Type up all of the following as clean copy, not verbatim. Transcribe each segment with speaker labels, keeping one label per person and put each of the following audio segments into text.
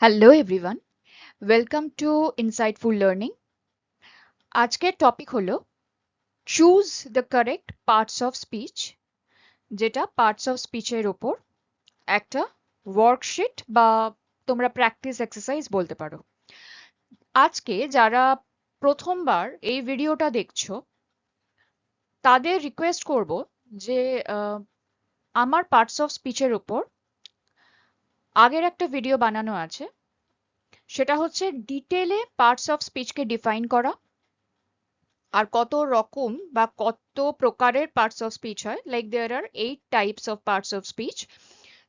Speaker 1: Hello everyone, welcome to insightful learning. আজকের topic হলো choose the correct parts of speech, যেটা parts of স্পিচের ওপর একটা ওয়ার্কশিট বা তোমরা প্র্যাকটিস এক্সারসাইজ বলতে পারো। আজকে যারা প্রথমবার এই ভিডিওটা দেখছো তাদের রিকোয়েস্ট করব যে আমার পার্টস অফ স্পিচের ওপর আগের একটা ভিডিও বানানো আছে, সেটা হচ্ছে ডিটেলে পার্টস অফ স্পিচকে ডিফাইন করা আর কত রকম বা কত প্রকারের পার্টস অফ স্পিচ হয়, like there are 8 types of parts of speech.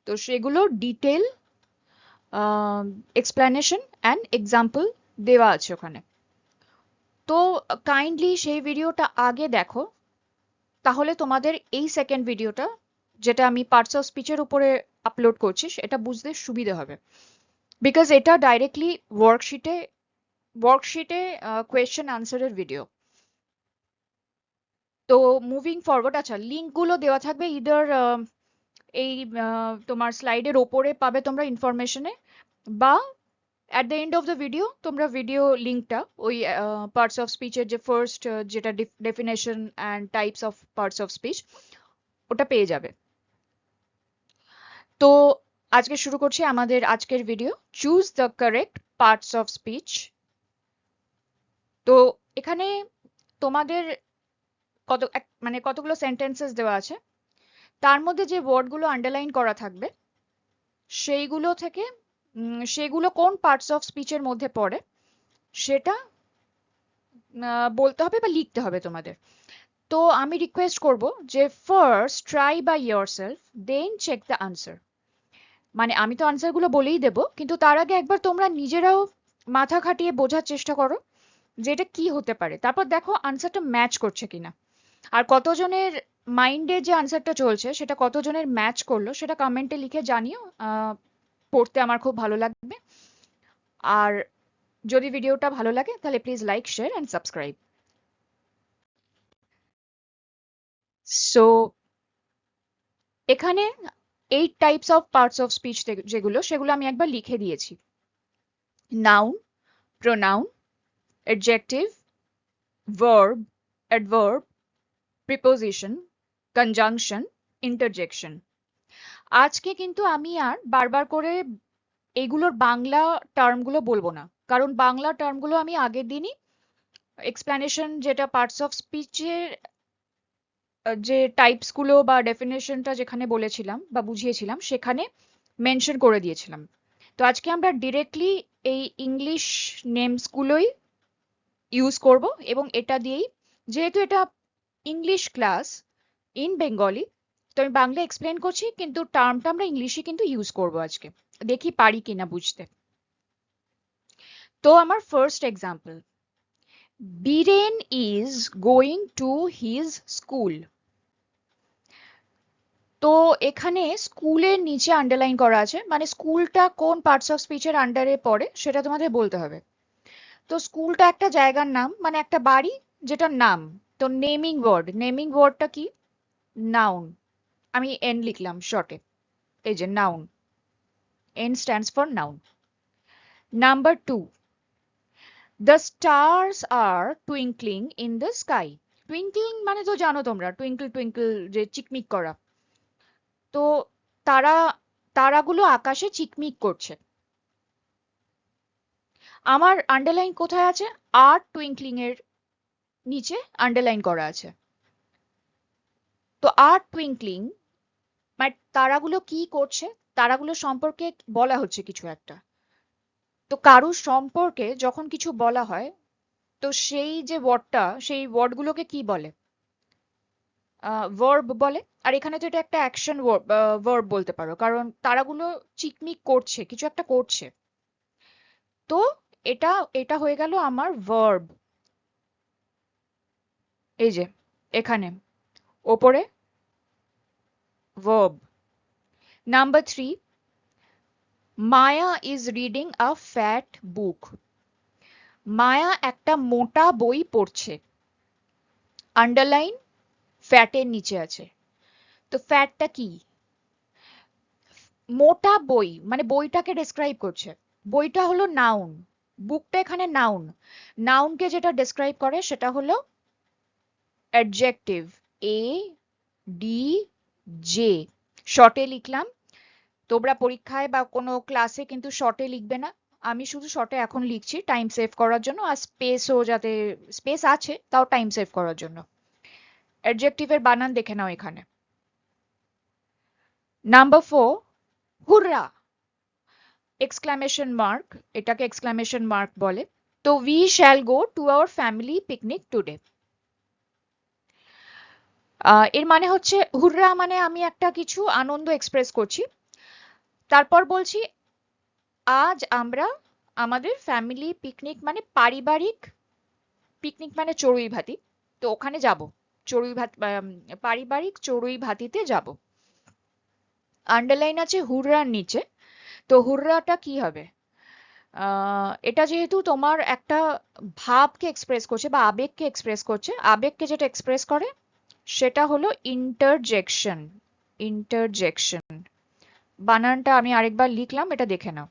Speaker 1: তো সেগুলো ডিটেল এক্সপ্লেনেশন অ্যান্ড এক্সাম্পল দেওয়া আছে ওখানে। তো কাইন্ডলি সেই ভিডিওটা আগে দেখো, তাহলে তোমাদের এই সেকেন্ড ভিডিওটা যেটা আমি পার্টস অফ স্পিচের উপরে আপলোড করছি সেটা বুঝতে সুবিধা হবে, বিকজ এটা ডাইরেক্টলি ওয়ার্কশিটে কোয়েশ্চেন আনসারের ভিডিও। তো মুভিং ফরওয়ার্ড, আচ্ছা লিঙ্কগুলো দেওয়া থাকবে ইদার এই তোমার স্লাইডের ওপরে পাবে তোমরা ইনফরমেশনে, বা at the end of the video তোমরা ভিডিও লিঙ্কটা ওই পার্টস অফ স্পিচের যে ফার্স্ট যেটা definition and types of parts of speech ওটা পেয়ে যাবে। তো আজকে শুরু করছি আমাদের আজকের video, choose the correct parts of speech. তো এখানে তোমাদের মানে কতগুলো সেন্টেন্সেস দেওয়া আছে, তার মধ্যে যে ওয়ার্ডগুলো আন্ডারলাইন করা থাকবে সেইগুলো থেকে সেগুলো কোন পার্টস অফ স্পিচের মধ্যে পড়ে সেটা বলতে হবে বা লিখতে হবে তোমাদের। তো আমি রিকোয়েস্ট করব যে first try by yourself, then check the answer. মানে আমি তো আনসারগুলো বলেই দেবো, কিন্তু তার আগে একবার তোমরা নিজেরাও মাথা খাটিয়ে বোঝার চেষ্টা করো যে এটা কি হতে পারে, তারপর দেখো আনসারটা ম্যাচ করছে কিনা। আর কতজনের মাইন্ডে যে আনসারটা চলছে সেটা কতজনের ম্যাচ করলো সেটা কমেন্টে লিখে জানিও। পড়তে আমার খুব ভালো লাগবে। আর যদি ভিডিওটা ভালো লাগে তাহলে please like, share and subscribe. So এখানে 8 types of parts of speech যেগুলো সেগুলো আমি একবার লিখে দিয়েছি: noun, pronoun, adjective, verb, adverb, preposition, conjunction, interjection. আজকে কিন্তু আমি আর বারবার করে এগুলোর বাংলা টার্মগুলো বলবো না, কারণ বাংলা টার্মগুলো আমি আগের দিনই এক্সপ্লেনেশন যেটা পার্টস অফ স্পিচের যে টাইপস গুলো বা ডেফিনেশনটা যেখানে বলেছিলাম বা বুঝিয়েছিলাম সেখানে মেনশন করে দিয়েছিলাম। তো আজকে আমরা ডিরেক্টলি এই ইংলিশ নেমস গুলোই ইউজ করব, এবং এটা দিয়েই, যেহেতু এটা ইংলিশ ক্লাস ইন বেঙ্গলি, তো আমি বাংলা এক্সপ্লেন করছি কিন্তু টার্মটা আমরা ইংলিশে কিন্তু ইউজ করব আজকে। দেখি পারি কিনা বুঝতে। তো আমার first example, Biren is going to his school. তো এখানে স্কুলের নিচে আন্ডারলাইন করা আছে, মানে স্কুলটা কোন পার্টস অফ স্পিচের আন্ডারে পড়ে সেটা তোমাদের বলতে হবে। তো স্কুলটা একটা জায়গার নাম, মানে একটা বাড়ি যেটার নাম। তো নেমিং ওয়ার্ডটা কি? নাউন। আমি এন লিখলাম শর্টে, এই যে noun, N stands for noun. Number 2, the stars are twinkling in the sky. Twinkling মানে তো জানো তোমরা, টুইঙ্কল টুইঙ্কল, যে চিকমিক করা। তো তারা তারাগুলো আকাশে চিকমিক করছে। আমার আন্ডারলাইন কোথায় আছে? আর টুইঙ্কলিং এর নিচে আন্ডারলাইন করা আছে। তো আর টুইঙ্কলিং মানে তারাগুলো কি করছে, তারাগুলো সম্পর্কে বলা হচ্ছে কিছু একটা। তো কারুর সম্পর্কে যখন কিছু বলা হয়, তো সেই যে ওয়ার্ডটা, সেই ওয়ার্ডগুলোকে কি বলে? ভার্ব বলে। আর এখানে তো এটা একটা অ্যাকশন ভার্ব বলতে পারো, কারণ তারাগুলো চিকমিক করছে, কিছু একটা করছে। তো এটা এটা হয়ে গেল আমার ভার্ব, এই যে এখানে ওপরে verb. Number 3, Maya is reading a fat book. Maya একটা মোটা বই পড়ছে। আন্ডারলাইন ফ্যাটের নিচে আছে। তো ফ্যাটটা কি? মোটা বই মানে বইটাকে ডেসক্রাইব করছে। বইটা হলো নাউন, বুকটা এখানে নাউন, নাউনকে যেটা ডেসক্রাইব করে সেটা হলো অ্যাডজেক্টিভ, এ ডি জে, শর্টে লিখলাম। তোমরা পরীক্ষায় বা কোনো ক্লাসে কিন্তু শর্টে লিখবে না, আমি শুধু শর্টে এখন লিখছি টাইম সেভ করার জন্য, আর স্পেসও যাতে, স্পেস আছে তাও টাইম সেভ করার জন্য। অ্যাডজেক্টিভের বানান দেখে নাও এখানে। নাম্বার 4, হুররা, এক্সক্লামেশন মার্ক, এটাকে এক্সক্লামেশন মার্ক বলে। তো we shall go to our family picnic today. এর মানে হচ্ছে হুররা মানে আমি একটা কিছু আনন্দ এক্সপ্রেস করছি, তারপর বলছি আজ আমরা আমাদের ফ্যামিলি পিকনিক মানে পারিবারিক, পিকনিক মানে চড়ুই ভাতি, তো ওখানে যাব, চড়ুই ভাত পারিবারিক চড়ুই ভাতিতে যাব। আন্ডারলাইন আছে হুররার নিচে, তো হুররাটা কি হবে? এটা যেহেতু তোমার একটা ভাবকে এক্সপ্রেস করছে বা আবেগকে এক্সপ্রেস করছে, আবেগকে যেটা এক্সপ্রেস করে সেটা হলো ইন্টারজেকশন। ইন্টারজেকশন বানানটা আমি আরেকবার লিখলাম, এটা দেখে নাও।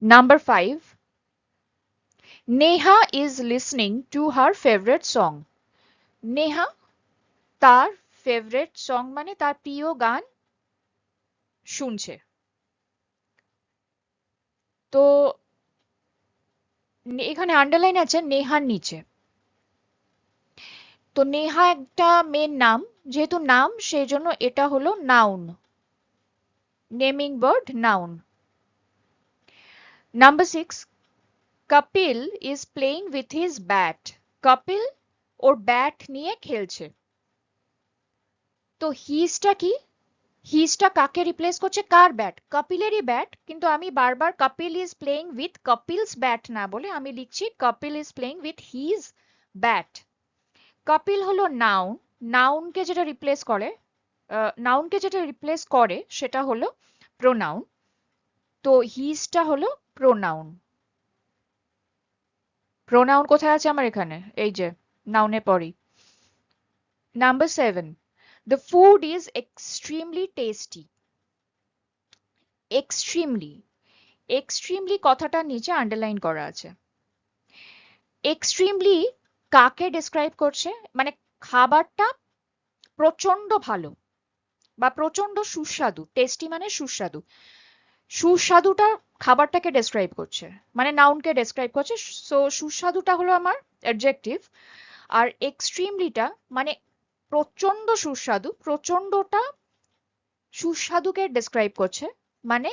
Speaker 1: Number 5, Neha is listening to her favourite song. Neha তার ফেভারিট সং মানে তার প্রিয় গান শুনছে। তো এখানে আন্ডারলাইন আছে নেহার নিচে, তো নেহা একটা মেয়ের নাম, যেহেতু নাম সেই জন্য এটা হলো noun, naming word noun. Number 6, Kapil is playing with his bat. Kapil ওর ব্যাট নিয়ে খেলছে। তো হিজটা কি? হিজটা কাকে রিপ্লেস করছে? কার ব্যাট? কপিলেরই ব্যাট, কিন্তু আমি বারবার Kapil is playing with Kapil's bat না বলে আমি লিখছি Kapil is playing with his bat. Kapil হলো নাউন, নাউনকে যেটা রিপ্লেস করে, নাউনকে যেটা রিপ্লেস করে সেটা হলো প্রোনাউন, তো হিজটা হলো প্রোনাউন। প্রোনাউন কোথায় আছে আমার এখানে? এই যে নাউনে পড়ি। Number 7, the food is extremely tasty. Extremely, extremely কথাটার নিচে আন্ডারলাইন করা আছে। এক্সট্রিমলি কাকে ডেসক্রাইব করছে? মানে খাবারটা প্রচন্ড ভালো বা প্রচন্ড সুস্বাদু, টেস্টি মানে সুস্বাদু, সুস্বাদুটা খাবারটাকে ডেসক্রাইব করছে, মানে নাউনকে ডেসক্রাইব করছে। সো সুস্বাদুটা হলো আমার অ্যাডজেক্টিভ, আর এক্সট্রিমলিটা মানে প্রচন্ড সুস্বাদু, প্রচন্ডটা সুস্বাদুকে ডেসক্রাইব করছে, মানে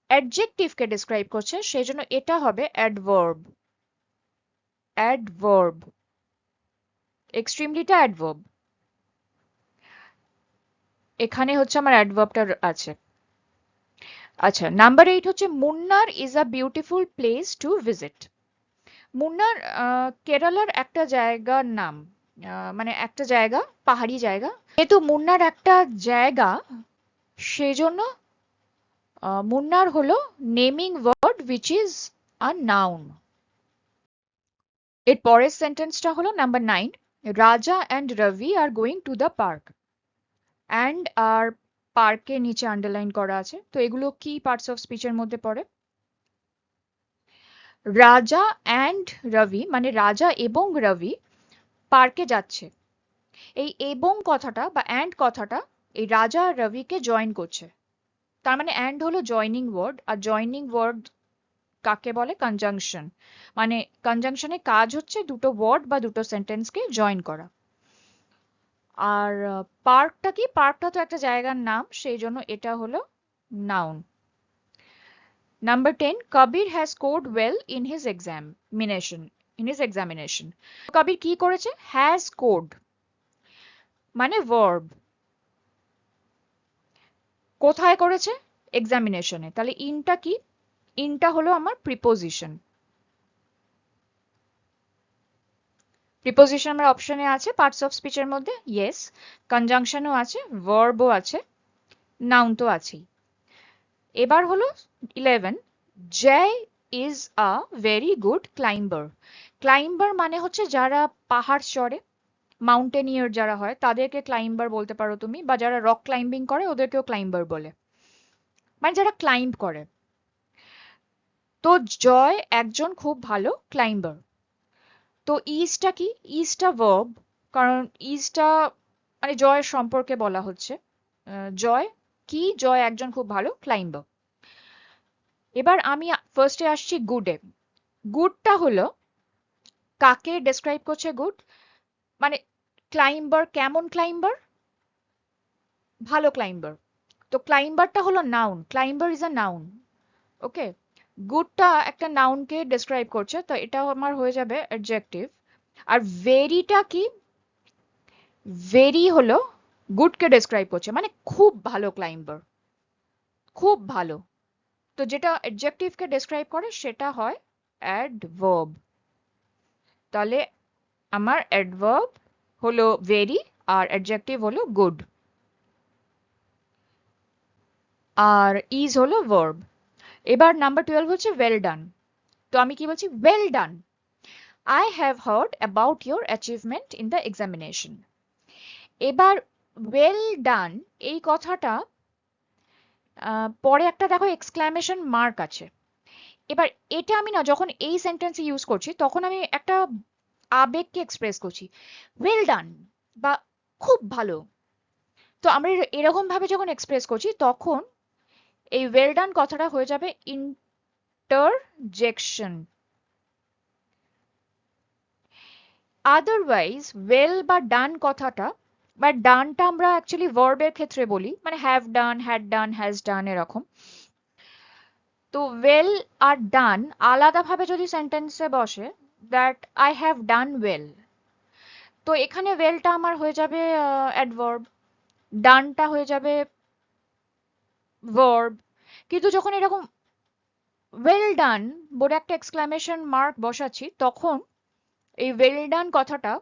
Speaker 1: অ্যাডজেক্টিভকে ডেসক্রাইব করছে, সেই জন্য এটা হবে অ্যাডভার্ব। অ্যাডভার্ব, এক্সট্রিমলিটা অ্যাডভার্ব, এখানে হচ্ছে আমার অ্যাডভার্বটা আছে। আচ্ছা, নাম্বার 8 হচ্ছে Munnar is a beautiful place to visit. Munnar কেরালার একটা জায়গার নাম, মানে একটা জায়গা, পাহাড়ি জায়গা, যেহেতু মুন্নার একটা জায়গা সেজন্য মুন্নার হলো naming word which is a noun. এর পরের সেন্টেন্সটা হলো number 9, Raja and Ravi are going to the park. And আর পার্কের নিচে আন্ডারলাইন করা আছে, তো এগুলো কি পার্টস অফ স্পিচের মধ্যে পড়ে? রাজা অ্যান্ড রবি মানে রাজা এবং রবি পার্কে যাচ্ছে। এই এবং কথাটা বা অ্যান্ড কথাটা এই রাজা আর রবিকে জয়েন করছে, তার মানে অ্যান্ড হলো জয়নিং ওয়ার্ড, আর জয়নিং ওয়ার্ড কাকে বলে? কনজাংশন। মানে কনজাংশনের কাজ হচ্ছে দুটো ওয়ার্ড বা দুটো সেন্টেন্সকে জয়েন করা। আর পার্কটা কি? পার্কটা তো একটা জায়গার নাম, সেই জন্য এটা হলো noun. Number 10, Kabir has scored well in his examination. In his examination, Kabir কি করেছে? হ্যাজ স্কোরড মানে ভার্ব, কোথায় করেছে? এক্সামিনেশনে, তাহলে ইনটা কি? ইনটা হলো আমার প্রিপোজিশন। প্রিপোজিশন আমার অপশনে আছে পার্টস অফ স্পিচের মধ্যে, ইয়েস, কনজাংশনও আছে, ভার্বও আছে, নাউন তো আছেই। এবার হলো 11, Joy is a very good climber. Climber মানে হচ্ছে যারা পাহাড় চড়ে, মাউন্টেনিয়ার যারা হয় তাদেরকে ক্লাইম্বার বলতে পারো তুমি, বা যারা রক ক্লাইম্বিং করে ওদেরকেও ক্লাইম্বার বলে, মানে যারা ক্লাইম্ব করে। তো জয় একজন খুব ভালো ক্লাইম্বার। তো ইজটা কি? ইজটা ভার্ব, কারণ ইজটা মানে জয়ের সম্পর্কে বলা হচ্ছে। জয় কি? জয় একজন খুব ভালো ক্লাইম্বার। এবার আমি ফার্স্টে আসছি গুডে। গুডটা হলো কাকে ডেসক্রাইব করছে? গুড মানে ক্লাইম্বার, কেমন ক্লাইম্বার? ভালো ক্লাইম্বার। তো ক্লাইম্বারটা হলো noun, climber is a noun. Okay, গুডটা একটা নাউনকে ডেসক্রাইব করছে, তো এটা আমার হয়ে যাবে অ্যাডজেক্টিভ। আর ভেরিটা কি? ভেরি হলো গুডকে ডেসক্রাইব করছে, মানে খুব ভালো ক্লাইম্বার, খুব ভালো। তো যেটা অ্যাডজেক্টিভকে ডেসক্রাইব করে সেটা হয় অ্যাডভার্ব। তাহলে আমার অ্যাডভার্ব হলো ভেরি আর অ্যাডজেক্টিভ হলো গুড, আর ইজ হলো ভার্ব। এবার নাম্বার 12 হচ্ছে ওয়েল ডান। তো আমি কি বলছি? Well done, I have heard about your achievement in the examination. এবার ওয়েল ডান এই কথাটা পরে একটা দেখো এক্সক্লামেশন মার্ক আছে। এবার এটা আমি না যখন এই সেন্টেন্সে ইউজ করছি তখন আমি একটা আবেগকে এক্সপ্রেস করছি, ওয়েল ডান বা খুব ভালো। তো আমরা এরকম ভাবে যখন এক্সপ্রেস করছি তখন এই ওয়েল ডান কথাটা হয়ে যাবে ইন্টারজেকশন। আদারওয়াইজ ওয়েল বা ডান কথাটা, বা ডানটা আমরা অ্যাকচুয়ালি ভার্বের ক্ষেত্রে বলি, মানে have done, had done, has done এরকম। তো ওয়েল আর ডান আলাদাভাবে যদি সেন্টেন্সে বসে, that I have done well, তো এখানে ওয়েলটা আমার হয়ে যাবে অ্যাডভার্ব, ডানটা হয়ে যাবে ভার্ব। কিন্তু যখন এরকম ওয়েল ডান বলে একটা এক্সক্লামেশন মার্ক বসাচ্ছি তখন এই ওয়েল ডান কথাটা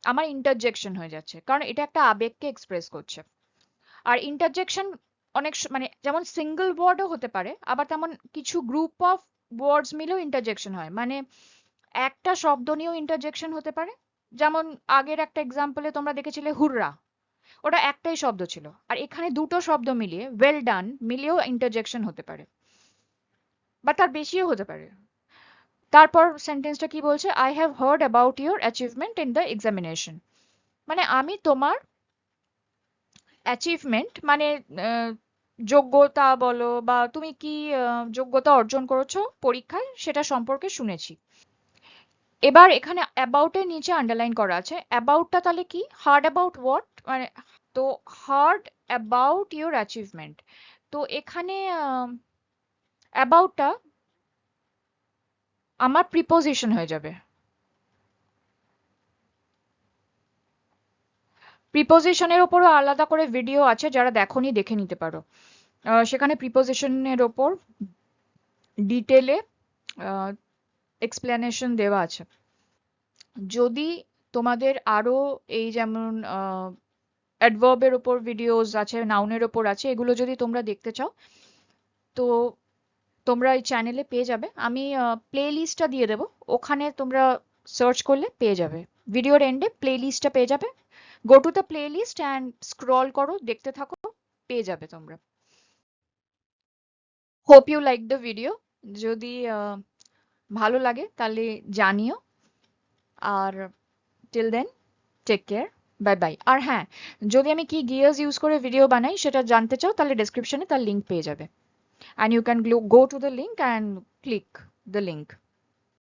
Speaker 1: আমার ইন্টারজেকশন হয়ে যাচ্ছে, কারণ এটা একটা আবেগকে এক্সপ্রেস করছে। আর ইন্টারজেকশন অনেক মানে যেমন সিঙ্গেল ওয়ার্ডও হতে পারে, আবার তেমন কিছু গ্রুপ অফ ওয়ার্ডস মিলেও ইন্টারজেকশন হয়, মানে একটা শব্দ নিয়েও ইন্টারজেকশন হতে পারে। যেমন আগের একটা এক্সাম্পলে তোমরা দেখেছিলে হুররা, ওটা একটাই শব্দ ছিল, আর এখানে দুটো শব্দ মিলিয়ে ওয়েল ডান মিলিয়েও ইন্টারজেকশন হতে পারে, বা তার বেশিও হতে পারে। তারপর সেন্টেন্সটা কি বলছে? I have heard about your achievement in the examination, মানে আমি তোমার অ্যাচিভমেন্ট মানে যোগ্যতা বলো, বা তুমি কি যোগ্যতা অর্জন করেছো পরীক্ষায় সেটা সম্পর্কে শুনেছি। এবার এখানে অ্যাবাউট এর নিচে আন্ডারলাইন করা আছে, অ্যাবাউটটা তাহলে কি? হার্ড অ্যাবাউট হোয়াট, মানে তো হার্ড অ্যাবাউট ইউর অ্যাচিভমেন্ট। তো এখানে অ্যাবাউটটা আমার প্রিপোজিশন হয়ে যাবে। প্রিপোজিশনের ওপরও আলাদা করে ভিডিও আছে, যারা দেখোনি দেখে নিতে পারো। সেখানে প্রিপোজিশনের ওপর ডিটেলে এক্সপ্লেনেশন দেওয়া আছে। যদি তোমাদের আরো এই যেমন অ্যাডভার্বের ওপর ভিডিওস আছে, নাউনের ওপর আছে, এগুলো যদি তোমরা দেখতে চাও তো তোমরা এই চ্যানেলে পেয়ে যাবে। আমি প্লে লিস্টটা দিয়ে দেবো, ওখানে তোমরা সার্চ করলে পেয়ে যাবে। ভিডিওর এন্ডে প্লে লিস্টটা পেয়ে যাবে, go to the playlist and scroll করো, দেখতে থাকো, পেয়ে যাবে তোমরা। Hope you like the video. যদি ভালো লাগে তাহলে জানিও, আর till then take care, bye bye. আর হ্যাঁ, যদি আমি কি গিয়ার্স ইউজ করে ভিডিও বানাই সেটা জানতে চাও তাহলে ডেসক্রিপশনে তার লিঙ্ক পেয়ে যাবে, and you can go to the link and click the link.